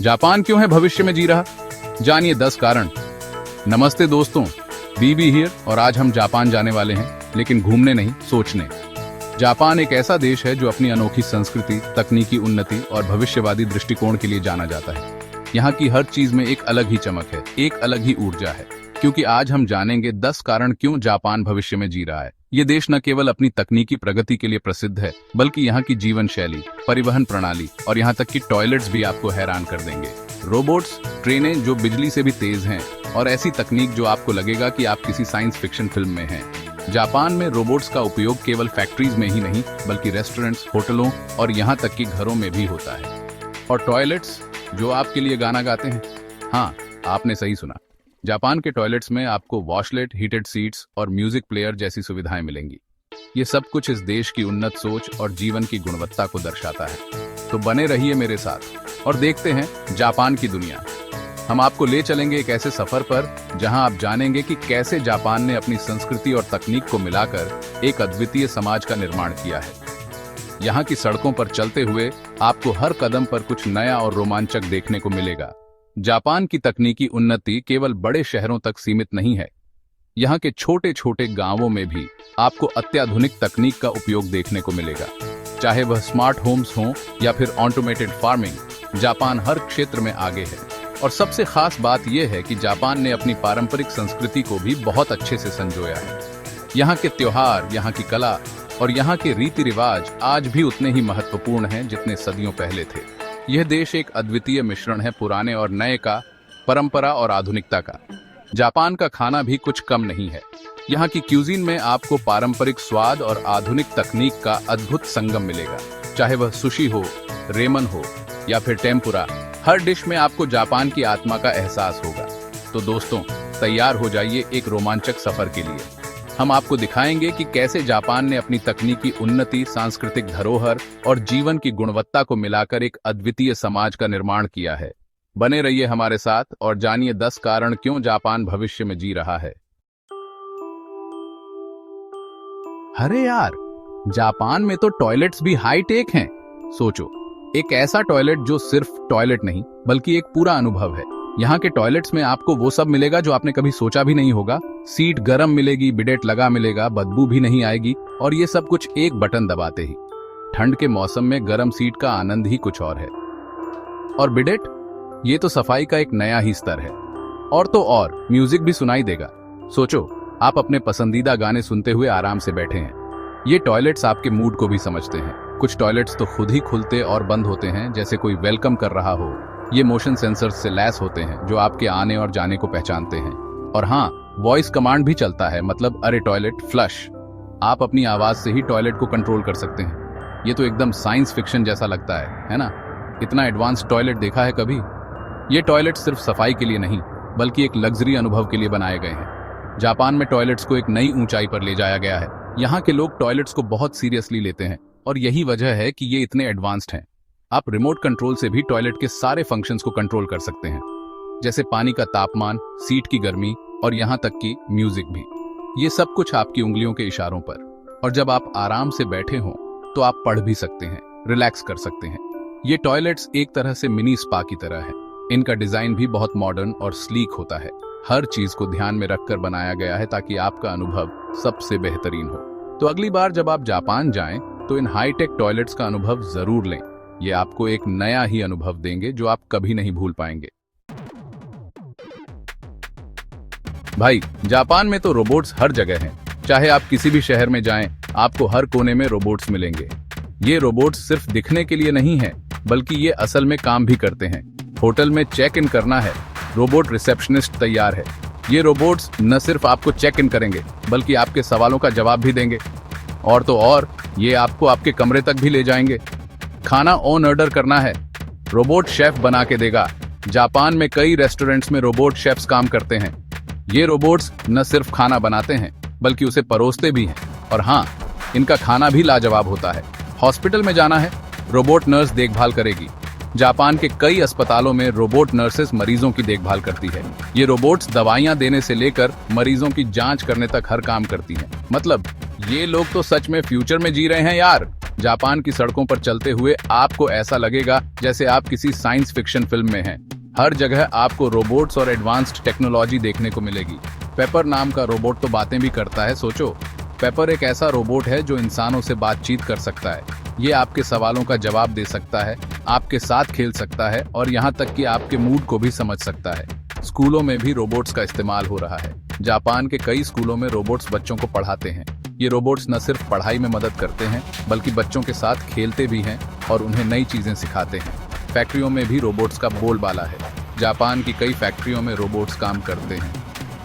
Japan क्यों है भविष्य में जी रहा? जानिए 10 कारण। नमस्ते दोस्तों, बीबी हियर और आज हम जापान जाने वाले हैं, लेकिन घूमने नहीं, सोचने। जापान एक ऐसा देश है जो अपनी अनोखी संस्कृति, तकनीकी उन्नति और भविष्यवादी दृष्टिकोण के लिए जाना जाता है। यहाँ की हर चीज में एक अलग ही चमक है, एक अलग ही ऊर्जा है। क्योंकि आज हम जानेंगे 10 कारण क्यों जापान भविष्य में जी रहा है। ये देश न केवल अपनी तकनीकी प्रगति के लिए प्रसिद्ध है, बल्कि यहाँ की जीवन शैली, परिवहन प्रणाली और यहाँ तक कि टॉयलेट्स भी आपको हैरान कर देंगे। रोबोट्स, ट्रेनें जो बिजली से भी तेज हैं और ऐसी तकनीक जो आपको लगेगा कि आप किसी साइंस फिक्शन फिल्म में हैं। जापान में रोबोट्स का उपयोग केवल फैक्ट्रीज में ही नहीं, बल्कि रेस्टोरेंट्स, होटलों और यहाँ तक कि घरों में भी होता है। और टॉयलेट्स जो आपके लिए गाना गाते हैं। हाँ, आपने सही सुना। जापान के टॉयलेट्स में आपको वॉशलेट, हीटेड सीट्स और म्यूजिक प्लेयर जैसी सुविधाएं मिलेंगी। ये सब कुछ इस देश की उन्नत सोच और जीवन की गुणवत्ता को दर्शाता है। तो बने रहिए मेरे साथ और देखते हैं जापान की दुनिया। हम आपको ले चलेंगे एक ऐसे सफर पर जहां आप जानेंगे कि कैसे जापान ने अपनी संस्कृति और तकनीक को मिलाकर एक अद्वितीय समाज का निर्माण किया है। यहाँ की सड़कों पर चलते हुए आपको हर कदम पर कुछ नया और रोमांचक देखने को मिलेगा। जापान की तकनीकी उन्नति केवल बड़े शहरों तक सीमित नहीं है। यहाँ के छोटे छोटे गांवों में भी आपको अत्याधुनिक तकनीक का उपयोग देखने को मिलेगा। चाहे वह स्मार्ट होम्स हों या फिर ऑटोमेटेड फार्मिंग, जापान हर क्षेत्र में आगे है। और सबसे खास बात यह है कि जापान ने अपनी पारंपरिक संस्कृति को भी बहुत अच्छे से संजोया है। यहाँ के त्योहार, यहाँ की कला और यहाँ के रीति रिवाज आज भी उतने ही महत्वपूर्ण हैं जितने सदियों पहले थे। यह देश एक अद्वितीय मिश्रण है पुराने और नए का, परंपरा और आधुनिकता का। जापान का खाना भी कुछ कम नहीं है। यहाँ की क्यूजीन में आपको पारंपरिक स्वाद और आधुनिक तकनीक का अद्भुत संगम मिलेगा। चाहे वह सुशी हो, रेमन हो या फिर टेम्पुरा, हर डिश में आपको जापान की आत्मा का एहसास होगा। तो दोस्तों, तैयार हो जाइए एक रोमांचक सफर के लिए। हम आपको दिखाएंगे कि कैसे जापान ने अपनी तकनीकी उन्नति, सांस्कृतिक धरोहर और जीवन की गुणवत्ता को मिलाकर एक अद्वितीय समाज का निर्माण किया है। बने रहिए हमारे साथ और जानिए 10 कारण क्यों जापान भविष्य में जी रहा है। अरे यार, जापान में तो टॉयलेट्स भी हाईटेक हैं। सोचो, एक ऐसा टॉयलेट जो सिर्फ टॉयलेट नहीं बल्कि एक पूरा अनुभव है। यहाँ के टॉयलेट्स में आपको वो सब मिलेगा जो आपने कभी सोचा भी नहीं होगा। सीट गरम मिलेगी, बिडेट लगा मिलेगा, बदबू भी नहीं आएगी और ये सब कुछ एक बटन दबाते ही। ठंड के मौसम में गरम सीट का आनंद ही कुछ और है। और बिडेट, ये तो सफाई का एक नया ही स्तर है। और तो और म्यूजिक भी सुनाई देगा। सोचो, आप अपने पसंदीदा गाने सुनते हुए आराम से बैठे हैं। ये टॉयलेट्स आपके मूड को भी समझते हैं। कुछ टॉयलेट्स तो खुद ही खुलते और बंद होते हैं, जैसे कोई वेलकम कर रहा हो। ये मोशन सेंसर्स से लैस होते हैं जो आपके आने और जाने को पहचानते हैं। और हाँ, वॉइस कमांड भी चलता है, मतलब अरे टॉयलेट फ्लश। आप अपनी आवाज से ही टॉयलेट को कंट्रोल कर सकते हैं। ये तो एकदम साइंस फिक्शन जैसा लगता है ना? इतना एडवांस टॉयलेट देखा है कभी? ये टॉयलेट सिर्फ सफाई के लिए नहीं, बल्कि एक लग्जरी अनुभव के लिए बनाए गए हैं। जापान में टॉयलेट्स को एक नई ऊंचाई पर ले जाया गया है। यहाँ के लोग टॉयलेट्स को बहुत सीरियसली लेते हैं और यही वजह है कि ये इतने एडवांस्ड हैं। आप रिमोट कंट्रोल से भी टॉयलेट के सारे फंक्शंस को कंट्रोल कर सकते हैं, जैसे पानी का तापमान, सीट की गर्मी और यहाँ तक कि म्यूजिक भी। ये सब कुछ आपकी उंगलियों के इशारों पर। और जब आप आराम से बैठे हों तो आप पढ़ भी सकते हैं, रिलैक्स कर सकते हैं। ये टॉयलेट्स एक तरह से मिनी स्पा की तरह है। इनका डिजाइन भी बहुत मॉडर्न और स्लीक होता है। हर चीज को ध्यान में रखकर बनाया गया है ताकि आपका अनुभव सबसे बेहतरीन हो। तो अगली बार जब आप जापान जाएं तो इन हाईटेक टॉयलेट्स का अनुभव जरूर लें। ये आपको एक नया ही अनुभव देंगे जो आप कभी नहीं भूल पाएंगे। भाई, जापान में तो रोबोट्स हर जगह हैं। चाहे आप किसी भी शहर में जाएं, आपको हर कोने में रोबोट्स मिलेंगे। ये रोबोट्स सिर्फ दिखने के लिए नहीं है, बल्कि ये असल में काम भी करते हैं। होटल में चेक इन करना है, रोबोट रिसेप्शनिस्ट तैयार है। ये रोबोट्स न सिर्फ आपको चेक इन करेंगे, बल्कि आपके सवालों का जवाब भी देंगे। और तो और ये आपको आपके कमरे तक भी ले जाएंगे। खाना ऑन ऑर्डर करना है, रोबोट शेफ बना के देगा। जापान में कई रेस्टोरेंट्स में रोबोट शेफ्स काम करते हैं। ये रोबोट्स न सिर्फ खाना बनाते हैं, बल्कि उसे परोसते भी हैं। और हाँ, इनका खाना भी लाजवाब होता है। हॉस्पिटल में जाना है, रोबोट नर्स देखभाल करेगी। जापान के कई अस्पतालों में रोबोट नर्सेस मरीजों की देखभाल करती है। ये रोबोट्स दवाइयां देने से लेकर मरीजों की जांच करने तक हर काम करती हैं। मतलब ये लोग तो सच में फ्यूचर में जी रहे हैं यार। जापान की सड़कों पर चलते हुए आपको ऐसा लगेगा जैसे आप किसी साइंस फिक्शन फिल्म में हैं। हर जगह आपको रोबोट्स और एडवांस्ड टेक्नोलॉजी देखने को मिलेगी। पेपर नाम का रोबोट तो बातें भी करता है, सोचो। पेपर एक ऐसा रोबोट है जो इंसानों से बातचीत कर सकता है। ये आपके सवालों का जवाब दे सकता है, आपके साथ खेल सकता है और यहाँ तक कि आपके मूड को भी समझ सकता है। स्कूलों में भी रोबोट्स का इस्तेमाल हो रहा है। जापान के कई स्कूलों में रोबोट्स बच्चों को पढ़ाते हैं। ये रोबोट्स न सिर्फ पढ़ाई में मदद करते हैं बल्कि बच्चों के साथ खेलते भी हैं और उन्हें नई चीजें सिखाते हैं। फैक्ट्रियों में भी रोबोट्स का बोलबाला है। जापान की कई फैक्ट्रियों में रोबोट्स काम करते हैं।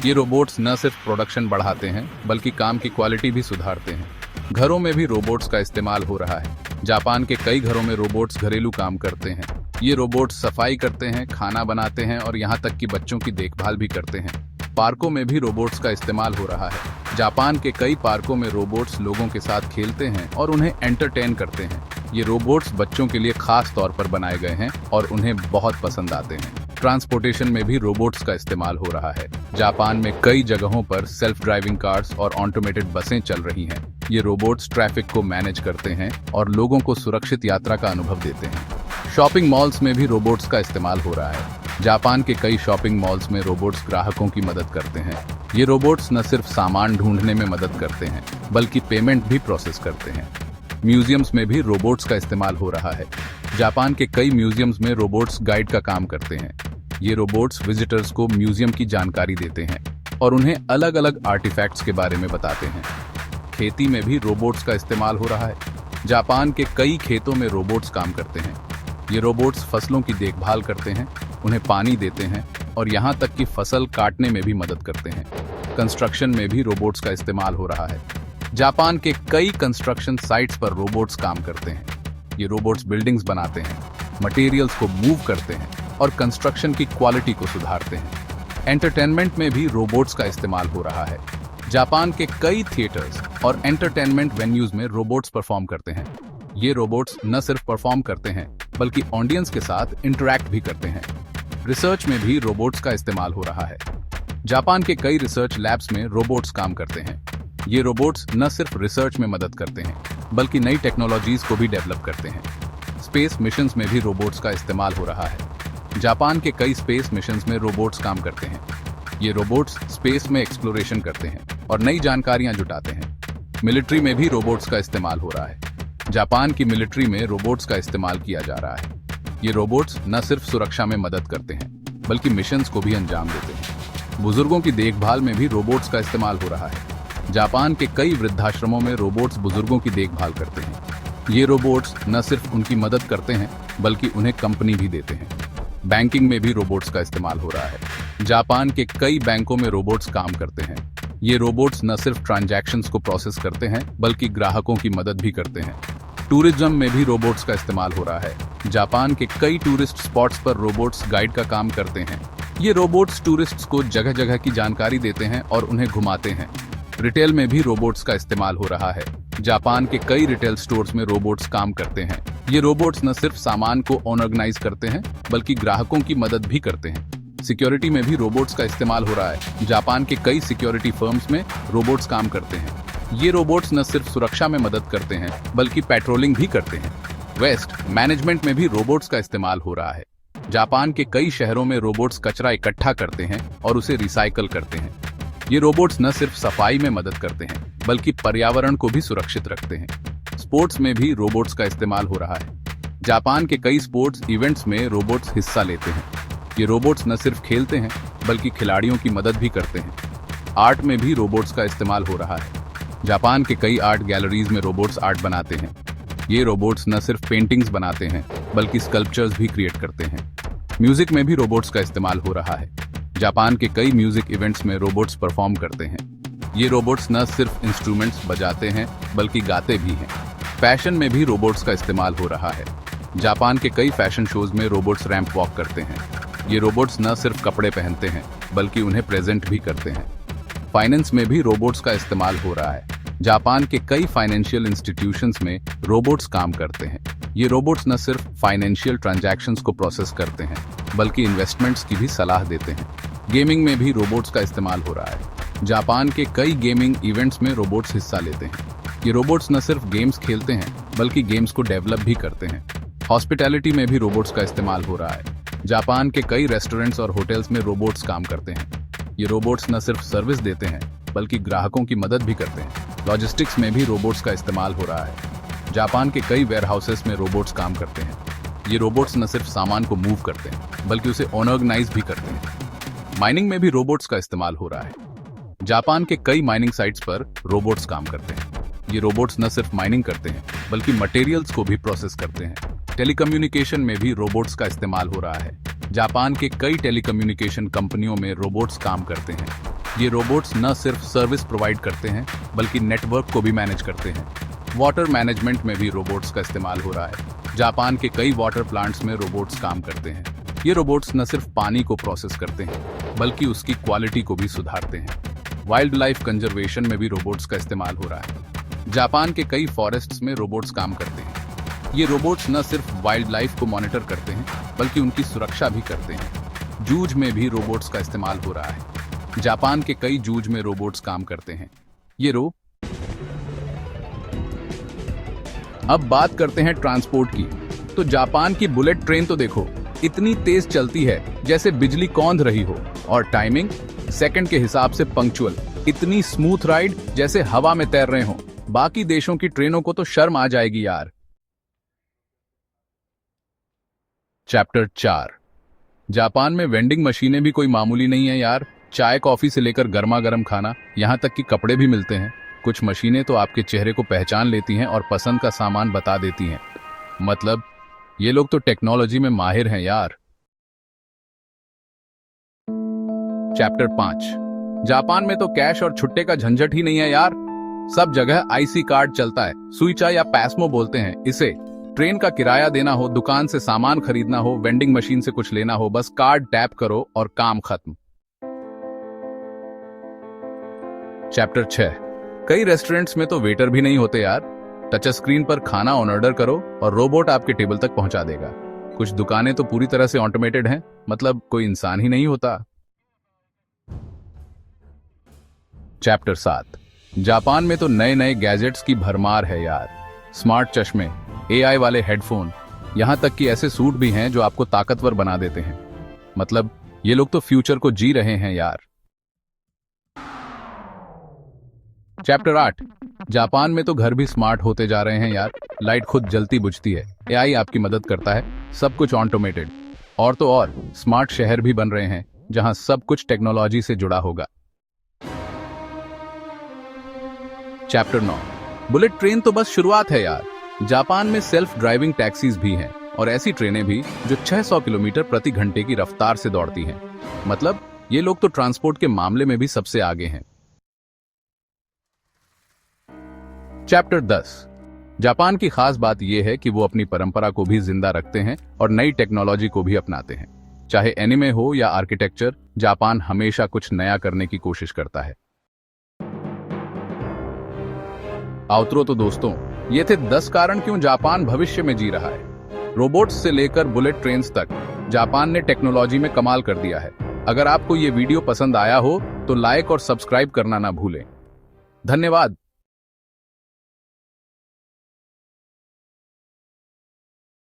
ये रोबोट्स न सिर्फ प्रोडक्शन बढ़ाते हैं बल्कि काम की क्वालिटी भी सुधारते हैं। घरों में भी रोबोट्स का इस्तेमाल हो रहा है। जापान के कई घरों में रोबोट्स घरेलू काम करते हैं। ये रोबोट्स सफाई करते हैं, खाना बनाते हैं और यहाँ तक कि बच्चों की देखभाल भी करते हैं। पार्कों में भी रोबोट्स का इस्तेमाल हो रहा है। जापान के कई पार्कों में रोबोट्स लोगों के साथ खेलते हैं और उन्हें एंटरटेन करते हैं। ये रोबोट्स बच्चों के लिए खास तौर पर बनाए गए हैं और उन्हें बहुत पसंद आते हैं। ट्रांसपोर्टेशन में भी रोबोट्स का इस्तेमाल हो रहा है। जापान में कई जगहों पर सेल्फ ड्राइविंग कार्स और ऑटोमेटेड बसें चल रही हैं। ये रोबोट्स ट्रैफिक को मैनेज करते हैं और लोगों को सुरक्षित यात्रा का अनुभव देते हैं। शॉपिंग मॉल्स में भी रोबोट्स का इस्तेमाल हो रहा है। जापान के कई शॉपिंग मॉल्स में रोबोट्स ग्राहकों की मदद करते हैं। ये रोबोट्स न सिर्फ सामान ढूंढने में मदद करते हैं बल्कि पेमेंट भी प्रोसेस करते हैं। म्यूजियम्स में भी रोबोट्स का इस्तेमाल हो रहा है। जापान के कई म्यूजियम्स में रोबोट्स गाइड का काम करते हैं। ये रोबोट्स विजिटर्स को म्यूजियम की जानकारी देते हैं और उन्हें अलग अलग आर्टिफैक्ट्स के बारे में बताते हैं। खेती में भी रोबोट्स का इस्तेमाल हो रहा है। जापान के कई खेतों में रोबोट्स काम करते हैं। ये रोबोट्स फसलों की देखभाल करते हैं, उन्हें पानी देते हैं और यहाँ तक कि फसल काटने में भी मदद करते हैं। कंस्ट्रक्शन में भी रोबोट्स का इस्तेमाल हो रहा है। जापान के कई कंस्ट्रक्शन साइट्स पर रोबोट्स काम करते हैं। ये रोबोट्स बिल्डिंग्स बनाते हैं, मटेरियल्स को मूव करते हैं और कंस्ट्रक्शन की क्वालिटी को सुधारते हैं। एंटरटेनमेंट में भी रोबोट्स का इस्तेमाल हो रहा है। जापान के कई थिएटर्स और एंटरटेनमेंट वेन्यूज में रोबोट्स परफॉर्म करते हैं। ये रोबोट्स न सिर्फ परफॉर्म करते हैं बल्कि ऑडियंस के साथ इंटरैक्ट भी करते हैं। रिसर्च में भी रोबोट्स का इस्तेमाल हो रहा है। जापान के कई रिसर्च लैब्स में रोबोट्स काम करते हैं। ये रोबोट्स न सिर्फ रिसर्च में मदद करते हैं बल्कि नई टेक्नोलॉजीज को भी डेवलप करते हैं। स्पेस मिशंस में भी रोबोट्स का इस्तेमाल हो रहा है। जापान के कई स्पेस मिशंस में रोबोट्स काम करते हैं। ये रोबोट्स स्पेस में एक्सप्लोरेशन करते हैं और नई जानकारियां जुटाते हैं। मिलिट्री में भी रोबोट्स का इस्तेमाल हो रहा है। जापान की मिलिट्री में रोबोट्स का इस्तेमाल किया जा रहा है। ये रोबोट्स न सिर्फ सुरक्षा में मदद करते हैं बल्कि मिशंस को भी अंजाम देते हैं। बुजुर्गों की देखभाल में भी रोबोट्स का इस्तेमाल हो रहा है। जापान के कई वृद्धाश्रमों में रोबोट्स बुजुर्गों की देखभाल करते हैं। ये रोबोट्स न सिर्फ उनकी मदद करते हैं बल्कि उन्हें कंपनी भी देते हैं। बैंकिंग में भी रोबोट्स का इस्तेमाल हो रहा है। जापान के कई बैंकों में रोबोट्स काम करते हैं। ये रोबोट्स न सिर्फ ट्रांजैक्शंस को प्रोसेस करते हैं बल्कि ग्राहकों की मदद भी करते हैं। टूरिज्म में भी रोबोट्स का इस्तेमाल हो रहा है। जापान के कई टूरिस्ट स्पॉट्स पर रोबोट्स गाइड का काम करते हैं। ये रोबोट्स टूरिस्ट्स को जगह जगह की जानकारी देते हैं और उन्हें घुमाते हैं। रिटेल में भी रोबोट्स का इस्तेमाल हो रहा है। जापान के कई रिटेल स्टोर्स में रोबोट्स काम करते हैं। ये रोबोट्स न सिर्फ सामान को ऑर्गेनाइज करते हैं बल्कि ग्राहकों की मदद भी करते हैं। सिक्योरिटी में भी रोबोट्स का इस्तेमाल हो रहा है। जापान के कई सिक्योरिटी फर्म्स में रोबोट्स काम करते हैं। ये रोबोट्स न सिर्फ सुरक्षा में मदद करते हैं बल्कि पेट्रोलिंग भी करते हैं। वेस्ट मैनेजमेंट में भी रोबोट्स का इस्तेमाल हो रहा है। जापान के कई शहरों में रोबोट्स कचरा इकट्ठा करते हैं और उसे रिसाइकल करते हैं। ये रोबोट्स न सिर्फ सफाई में मदद करते हैं बल्कि पर्यावरण को भी सुरक्षित रखते हैं। स्पोर्ट्स में भी रोबोट्स का इस्तेमाल हो रहा है। जापान के कई स्पोर्ट्स इवेंट्स में रोबोट्स हिस्सा लेते हैं। ये रोबोट्स न सिर्फ खेलते हैं बल्कि खिलाड़ियों की मदद भी करते हैं। आर्ट में भी रोबोट्स का इस्तेमाल हो रहा है। जापान के कई आर्ट गैलरीज में रोबोट्स आर्ट बनाते हैं। ये रोबोट्स न सिर्फ पेंटिंग्स बनाते हैं बल्कि स्कल्पचर्स भी क्रिएट करते हैं। म्यूजिक में भी रोबोट्स का इस्तेमाल हो रहा है। जापान के कई म्यूजिक इवेंट्स में रोबोट्स परफॉर्म करते हैं। ये रोबोट्स न सिर्फ इंस्ट्रूमेंट्स बजाते हैं बल्कि गाते भी हैं। फैशन में भी रोबोट्स का इस्तेमाल हो रहा है। जापान के कई फैशन शोज में रोबोट्स रैंप वॉक करते हैं। ये रोबोट्स न सिर्फ कपड़े पहनते हैं बल्कि उन्हें प्रेजेंट भी करते हैं। फाइनेंस में भी रोबोट्स का इस्तेमाल हो रहा है। जापान के कई फाइनेंशियल इंस्टीट्यूशंस में रोबोट्स काम करते हैं। ये रोबोट्स न सिर्फ फाइनेंशियल ट्रांजैक्शंस को प्रोसेस करते हैं बल्कि इन्वेस्टमेंट्स की भी सलाह देते हैं। गेमिंग में भी रोबोट्स का इस्तेमाल हो रहा है। जापान के कई गेमिंग इवेंट्स में रोबोट्स हिस्सा लेते हैं। ये रोबोट्स न सिर्फ गेम्स खेलते हैं बल्कि गेम्स को डेवलप भी करते हैं। हॉस्पिटैलिटी में भी रोबोट्स का इस्तेमाल हो रहा है। जापान के कई रेस्टोरेंट्स और होटल्स में रोबोट्स काम करते हैं। ये रोबोट्स न सिर्फ सर्विस देते हैं बल्कि ग्राहकों की मदद भी करते हैं। लॉजिस्टिक्स में भी रोबोट्स का इस्तेमाल हो रहा है। जापान के कई वेयरहाउसेस में रोबोट्स काम करते हैं। ये रोबोट्स न सिर्फ सामान को मूव करते हैं बल्कि उसे ऑर्गेनाइज भी करते हैं। माइनिंग में भी रोबोट्स का इस्तेमाल हो रहा है। जापान के कई माइनिंग साइट्स पर रोबोट्स काम करते हैं। ये रोबोट्स न सिर्फ माइनिंग करते हैं बल्कि मटेरियल्स को भी प्रोसेस करते हैं। टेलीकम्युनिकेशन में भी रोबोट्स का इस्तेमाल हो रहा है। जापान के कई टेलीकम्युनिकेशन कंपनियों में रोबोट्स काम करते हैं। ये रोबोट्स न सिर्फ सर्विस प्रोवाइड करते हैं बल्कि नेटवर्क को भी मैनेज करते हैं। वाटर मैनेजमेंट में भी रोबोट्स का इस्तेमाल हो रहा है। जापान के कई वाटर प्लांट्स में रोबोट्स काम करते हैं। ये रोबोट्स न सिर्फ पानी को प्रोसेस करते हैं बल्कि उसकी क्वालिटी को भी सुधारते हैं। वाइल्ड लाइफ कंजर्वेशन में भी रोबोट्स का इस्तेमाल हो रहा है। जापान के कई फॉरेस्ट्स में रोबोट्स काम करते हैं। ये रोबोट्स न सिर्फ वाइल्ड लाइफ को मॉनिटर करते हैं बल्कि उनकी सुरक्षा भी करते हैं। जूझ में भी रोबोट्स का इस्तेमाल हो रहा है। जापान के कई जूझ में रोबोट्स काम करते हैं। ये अब बात करते हैं ट्रांसपोर्ट की। तो जापान की बुलेट ट्रेन तो देखो, इतनी तेज चलती है जैसे बिजली कौंध रही हो, और टाइमिंग सेकंड के हिसाब से पंक्चुअल। इतनी स्मूथ राइड जैसे हवा में तैर रहे हो। बाकी देशों की ट्रेनों को तो शर्म आ जाएगी यार। चैप्टर 4। जापान में वेंडिंग मशीनें भी कोई मामूली नहीं है यार। चाय कॉफी से लेकर गर्मा गर्म खाना, यहाँ तक कि कपड़े भी मिलते हैं। कुछ मशीनें तो आपके चेहरे को पहचान लेती हैं और पसंद का सामान बता देती हैं। मतलब ये लोग तो टेक्नोलॉजी में माहिर हैं यार। चैप्टर 5। जापान में तो कैश और छुट्टे का झंझट ही नहीं है यार। सब जगह आईसी कार्ड चलता है। सुइचा या पैस्मो बोलते हैं इसे। ट्रेन का किराया देना हो, दुकान से सामान खरीदना हो, वेंडिंग मशीन से कुछ लेना हो, बस कार्ड टैप करो और काम खत्म। चैप्टर 6। कई रेस्टोरेंट्स में तो वेटर भी नहीं होते यार। टच स्क्रीन पर खाना ऑर्डर करो और रोबोट आपके टेबल तक पहुंचा देगा। कुछ दुकानें तो पूरी तरह से ऑटोमेटेड हैं, मतलब कोई इंसान ही नहीं होता। चैप्टर 7। जापान में तो नए नए गैजेट्स की भरमार है यार। स्मार्ट चश्मे, एआई वाले हेडफोन, यहां तक कि ऐसे सूट भी हैं जो आपको ताकतवर बना देते हैं। मतलब ये लोग तो फ्यूचर को जी रहे हैं यार। चैप्टर 8। जापान में तो घर भी स्मार्ट होते जा रहे हैं यार। लाइट खुद जलती बुझती है, एआई आपकी मदद करता है, सब कुछ ऑटोमेटेड। और तो और स्मार्ट शहर भी बन रहे हैं जहां सब कुछ टेक्नोलॉजी से जुड़ा होगा। चैप्टर 9। बुलेट ट्रेन तो बस शुरुआत है यार। जापान में सेल्फ ड्राइविंग टैक्सीज भी हैं और ऐसी ट्रेनें भी जो 600 किलोमीटर प्रति घंटे की रफ्तार से दौड़ती हैं। मतलब ये लोग तो ट्रांसपोर्ट के मामले में भी सबसे आगे हैं। चैप्टर 10। जापान की खास बात यह है कि वो अपनी परंपरा को भी जिंदा रखते हैं और नई टेक्नोलॉजी को भी अपनाते हैं। चाहे एनिमे हो या आर्किटेक्चर, जापान हमेशा कुछ नया करने की कोशिश करता है। आउटरो तो दोस्तों, ये थे 10 कारण क्यों जापान भविष्य में जी रहा है। रोबोट्स से लेकर बुलेट ट्रेन्स तक जापान ने टेक्नोलॉजी में कमाल कर दिया है। अगर आपको ये वीडियो पसंद आया हो तो लाइक और सब्सक्राइब करना ना भूलें। धन्यवाद।